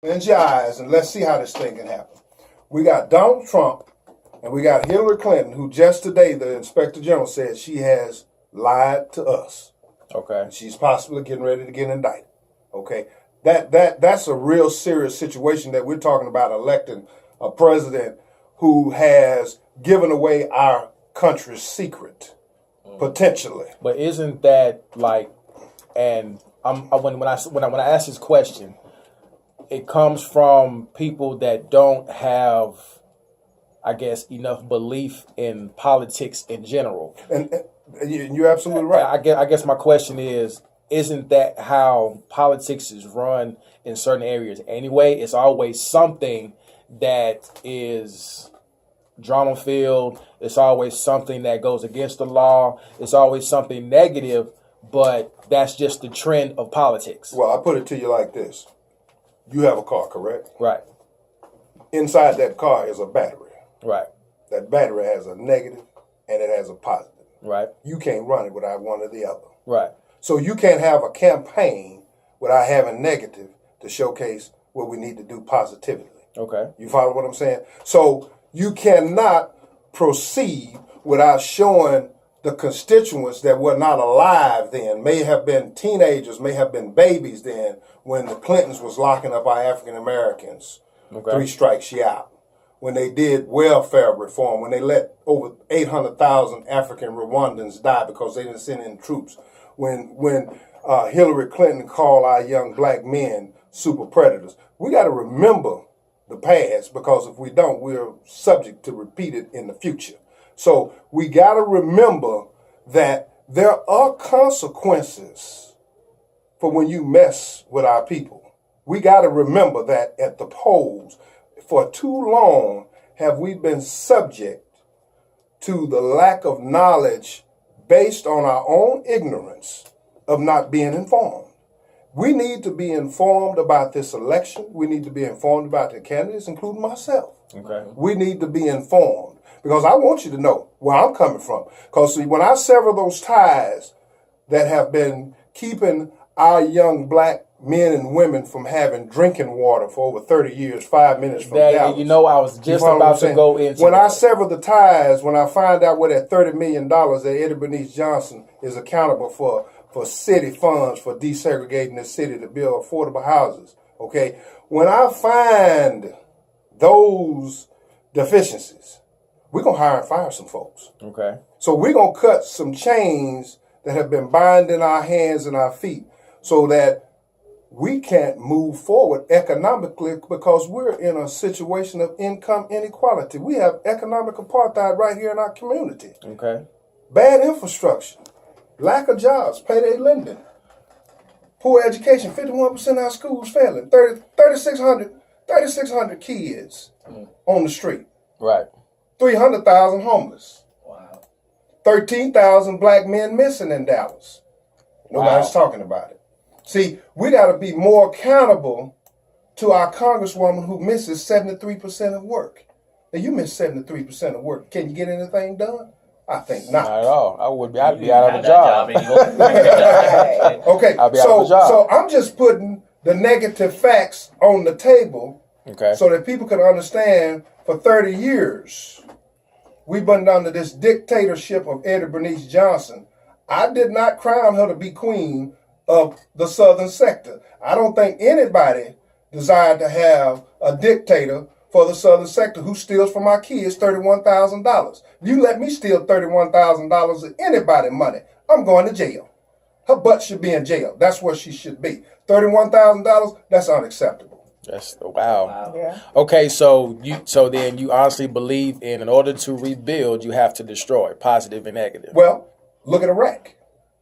in your eyes, and let's see how this thing can happen. We got Donald Trump and we got Hillary Clinton, who just today the Inspector General said she has lied to us. Okay. She's possibly getting ready to get indicted. Okay. That's a real serious situation that we're talking about electing a president who has given away our country's secret, potentially. But isn't that like, and when I ask this question, it comes from people that don't have, I guess, enough belief in politics in general. And you're absolutely right. I guess my question is, isn't that how politics is run in certain areas anyway? It's always something that is drama-filled. It's always something that goes against the law. It's always something negative, but that's just the trend of politics. Well, I put it to you like this. You have a car, correct? Right. Inside that car is a battery. Right. That battery has a negative and it has a positive. Right. You can't run it without one or the other. Right. So you can't have a campaign without having negative to showcase what we need to do positively. Okay. You follow what I'm saying? So you cannot proceed without showing the constituents that were not alive then, may have been teenagers, may have been babies then, when the Clintons was locking up our African Americans. Okay. 3 strikes you out. When they did welfare reform, when they let over 800,000 African Rwandans die because they didn't send in troops. When Hillary Clinton called our young black men super predators. We got to remember the past, because if we don't, we're subject to repeat it in the future. So we got to remember that there are consequences for when you mess with our people. We got to remember that at the polls, for too long have we been subject to the lack of knowledge based on our own ignorance of not being informed. We need to be informed about this election. We need to be informed about the candidates, including myself. Okay. We need to be informed, because I want you to know where I'm coming from. Because see, when I sever those ties that have been keeping our young black men and women from having drinking water for over 30 years, 5 minutes from Dallas. You know, I was just about to go into when that. I sever the ties, when I find out where that $30 million that Eddie Bernice Johnson is accountable for city funds for desegregating the city to build affordable houses, okay? When I find those deficiencies, we're going to hire and fire some folks. Okay. So we're going to cut some chains that have been binding our hands and our feet so that we can't move forward economically, because we're in a situation of income inequality. We have economic apartheid right here in our community. Okay. Bad infrastructure, lack of jobs, payday lending, poor education. 51% of our schools failing. 3,600 kids on the street. Right. 300,000 homeless. Wow. 13,000 black men missing in Dallas. Nobody's talking about it. See, we got to be more accountable to our congresswoman who misses 73% of work. Now, you miss 73% of work. Can you get anything done? I think not. Not at all. I'd be out of a job. Okay, I'd be out of a job. So I'm just putting the negative facts on the table, okay, so that people can understand. For 30 years, we've been under this dictatorship of Eddie Bernice Johnson. I did not crown her to be queen of the southern sector. I don't think anybody desired to have a dictator for the southern sector who steals from our kids $31,000. You let me steal $31,000 of anybody's money, I'm going to jail. Her butt should be in jail. That's where she should be. $31,000, that's unacceptable. That's wow. Yeah. Okay, so then you honestly believe in order to rebuild, you have to destroy, positive and negative. Well, look at Iraq.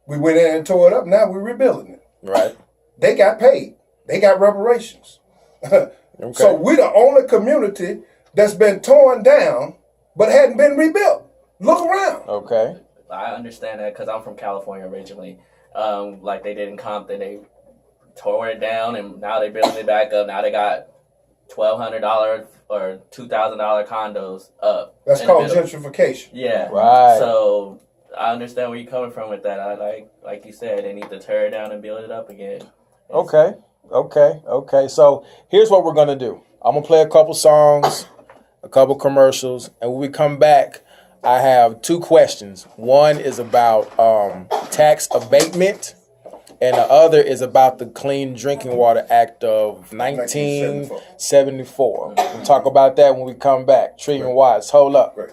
We went in and tore it up. Now we're rebuilding it. Right. They got paid. They got reparations. Okay. So we're the only community that's been torn down but hadn't been rebuilt. Look around. Okay. I understand that because I'm from California originally. Like they did in Compton, they tore it down and now they're building it back up. Now they got $1,200 or $2,000 condos up. That's called gentrification. Yeah. Right. So I understand where you're coming from with that. Like you said, they need to tear it down and build it up again. Okay. Okay. So here's what we're gonna do. I'm gonna play a couple songs, a couple commercials, and when we come back, I have two questions. One is about tax abatement, and the other is about the Clean Drinking Water Act of 1974. We'll talk about that when we come back. Trillion Watts, hold up. Great.